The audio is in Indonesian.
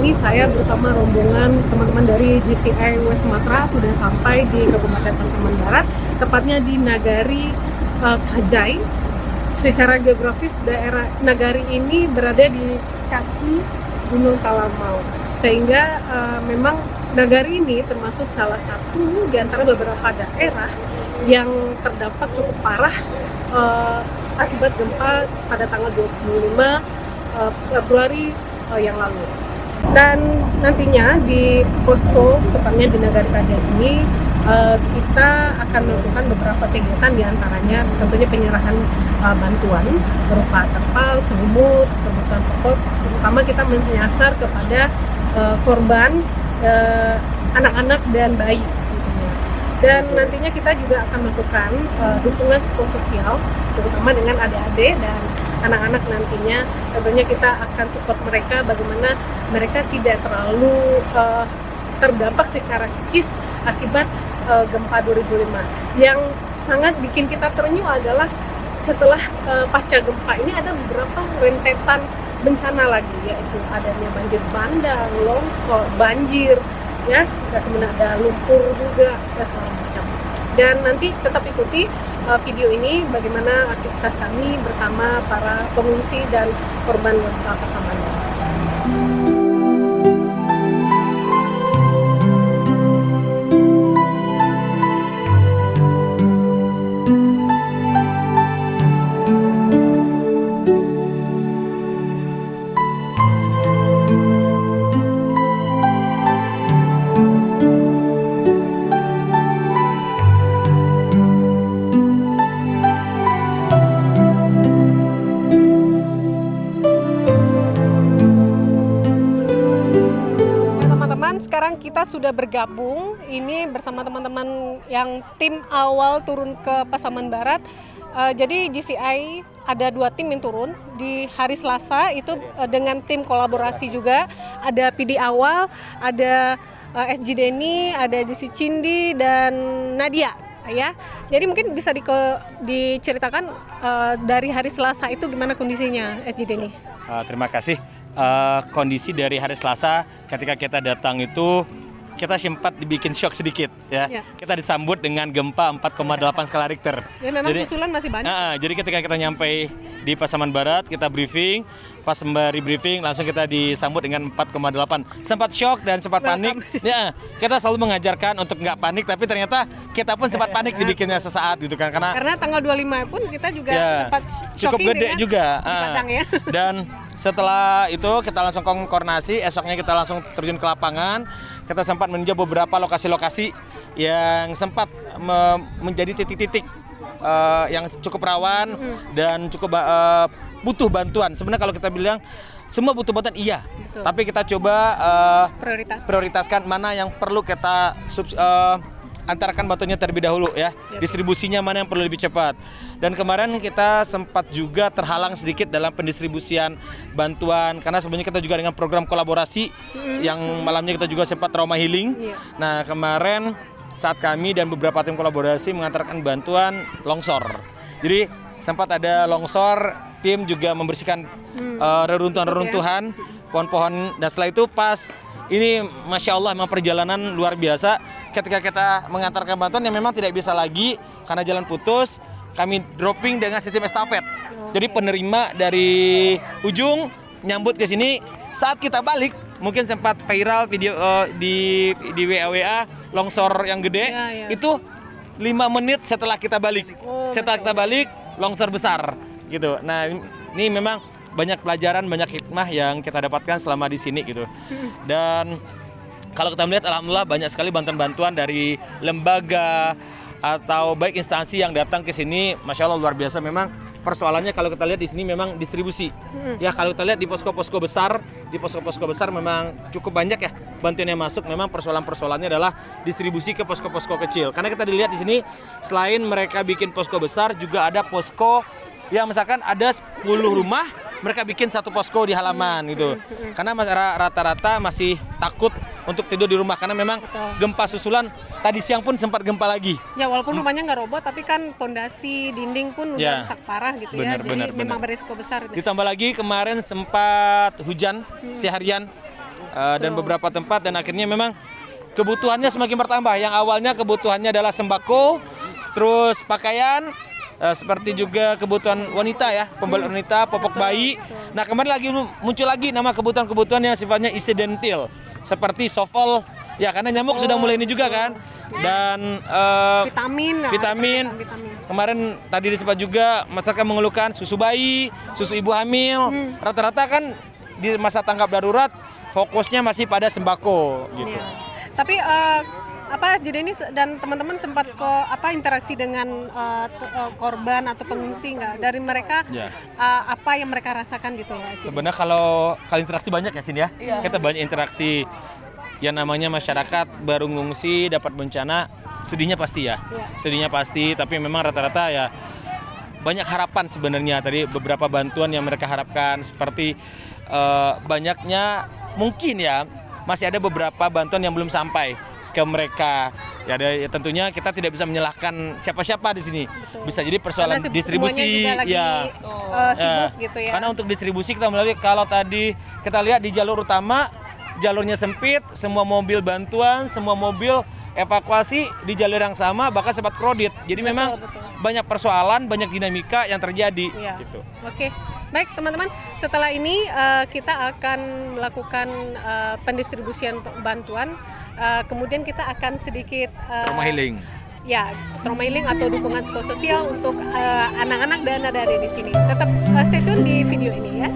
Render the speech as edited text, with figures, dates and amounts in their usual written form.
ini saya bersama rombongan teman-teman dari GCI West Sumatera sudah sampai di Kabupaten Pasaman Barat, tepatnya di Nagari Kajai. Secara geografis daerah Nagari ini berada di kaki Gunung Talamau, sehingga memang Nagari ini termasuk salah satu di antara beberapa daerah yang terdampak cukup parah akibat gempa pada tanggal 25 Februari yang lalu. Dan nantinya di posko, tepatnya di Nagari Kajai ini, kita akan melakukan beberapa kegiatan, diantaranya tentunya penyerahan bantuan berupa terpal, selimut, kebutuhan pokok. Terutama kita menyasar kepada korban anak-anak dan bayi. Dan nantinya kita juga akan melakukan dukungan psikososial, terutama dengan adik-adik dan anak-anak nantinya. Tentunya kita akan support mereka bagaimana mereka tidak terlalu terdampak secara psikis akibat gempa 2005. Yang sangat bikin kita terenyuh adalah setelah pasca gempa ini ada beberapa rentetan bencana lagi, yaitu adanya banjir bandang, longsor, banjir, ya, kemudian ada lumpur juga, dan segala macam. Dan nanti tetap ikuti video ini bagaimana aktivitas kami bersama para pengungsi dan korban gempa Pasaman Barat. Sekarang kita sudah bergabung ini bersama teman-teman yang tim awal turun ke Pasaman Barat. Jadi GCI ada 2 tim yang turun di hari Selasa itu dengan tim kolaborasi juga. Ada PD awal, ada SG Denny, ada GC Cindi dan Nadia. Ya, jadi mungkin bisa diceritakan dari hari Selasa itu gimana kondisinya, SG Denny? Terima kasih. Kondisi dari hari Selasa ketika kita datang itu kita sempat dibikin shock sedikit ya. Kita disambut dengan gempa 4,8 skala Richter. Ya memang jadi, susulan masih banyak. Jadi ketika kita nyampe di Pasaman Barat, kita briefing, pas sembari briefing langsung kita disambut dengan 4,8. Sempat shock dan sempat panik. Ya, kita selalu mengajarkan untuk nggak panik, tapi ternyata kita pun sempat panik dibikinnya sesaat gitu kan, karena tanggal 25 pun kita juga sempat cukup gede juga. Padang, ya. Dan setelah itu kita langsung koordinasi, esoknya kita langsung terjun ke lapangan. Kita sempat meninjau beberapa lokasi-lokasi yang sempat menjadi titik-titik yang cukup rawan dan cukup butuh bantuan. Sebenarnya kalau kita bilang semua butuh bantuan, iya. Betul. Tapi kita coba prioritaskan mana yang perlu kita antarkan bantuannya terlebih dahulu ya. Distribusinya mana yang perlu lebih cepat. Dan kemarin kita sempat juga terhalang sedikit dalam pendistribusian bantuan karena sebenarnya kita juga dengan program kolaborasi yang malamnya kita juga sempat trauma healing. Nah, kemarin saat kami dan beberapa tim kolaborasi mengantarkan bantuan longsor. Jadi sempat ada longsor, tim juga membersihkan reruntuhan-reruntuhan, pohon-pohon, dan setelah itu pas ini Masya Allah memang perjalanan luar biasa. Ketika kita mengantarkan bantuan yang memang tidak bisa lagi karena jalan putus, kami dropping dengan sistem estafet. Jadi penerima dari ujung nyambut ke sini. Saat kita balik, mungkin sempat viral video di WA longsor yang gede. Itu 5 menit setelah kita balik. Setelah kita balik, longsor besar gitu. Nah, ini memang banyak pelajaran, banyak hikmah yang kita dapatkan selama di sini gitu. Dan kalau kita melihat alhamdulillah banyak sekali bantuan-bantuan dari lembaga atau baik instansi yang datang ke sini, Masya Allah luar biasa. Memang persoalannya kalau kita lihat di sini memang distribusi. Ya, kalau kita lihat di posko-posko besar memang cukup banyak ya bantuan yang masuk. Memang persoalan-persoalannya adalah distribusi ke posko-posko kecil. Karena kita dilihat di sini selain mereka bikin posko besar, juga ada posko yang misalkan ada 10 rumah, mereka bikin satu posko di halaman gitu. Karena rata-rata masih takut untuk tidur di rumah karena memang gempa susulan. Tadi siang pun sempat gempa lagi. Ya walaupun rumahnya nggak roboh, tapi kan pondasi dinding pun udah rusak parah gitu. Jadi memang berisiko besar. Ditambah lagi kemarin sempat hujan seharian. dan beberapa tempat, dan akhirnya memang kebutuhannya semakin bertambah. Yang awalnya kebutuhannya adalah sembako, terus pakaian, seperti juga kebutuhan wanita ya, pembelian wanita, popok bayi. Nah kemarin lagi muncul lagi nama kebutuhan-kebutuhan yang sifatnya incidental, seperti sofol ya, karena nyamuk sudah mulai ini juga kan, dan vitamin. Kemarin tadi disebut juga masyarakat mengeluhkan susu bayi, susu ibu hamil. Rata-rata kan di masa tanggap darurat fokusnya masih pada sembako gitu. Iya. Tapi jadi ini dan teman-teman sempat interaksi dengan korban atau pengungsi nggak? Dari mereka apa yang mereka rasakan gitu loh? Sebenarnya kalau interaksi banyak ya sini ya. Kita banyak interaksi. Yang namanya masyarakat baru ngungsi dapat bencana, sedihnya pasti ya. Sedihnya pasti, tapi memang rata-rata ya banyak harapan sebenarnya. Tadi beberapa bantuan yang mereka harapkan, seperti banyaknya mungkin ya masih ada beberapa bantuan yang belum sampai ke mereka. Ya tentunya kita tidak bisa menyalahkan siapa-siapa di sini. Betul. Bisa jadi persoalan distribusi sibuk gitu ya. Karena untuk distribusi kita melalui, kalau tadi kita lihat di jalur utama jalurnya sempit, semua mobil bantuan, semua mobil evakuasi di jalur yang sama, bahkan sempat kredit. Jadi memang banyak persoalan, banyak dinamika yang terjadi. Gitu. Oke, baik teman-teman. Setelah ini kita akan melakukan pendistribusian bantuan. Kemudian kita akan sedikit trauma healing. Ya, trauma healing atau dukungan psikososial untuk anak-anak dan adik-adik di sini. Tetap stay tune di video ini ya.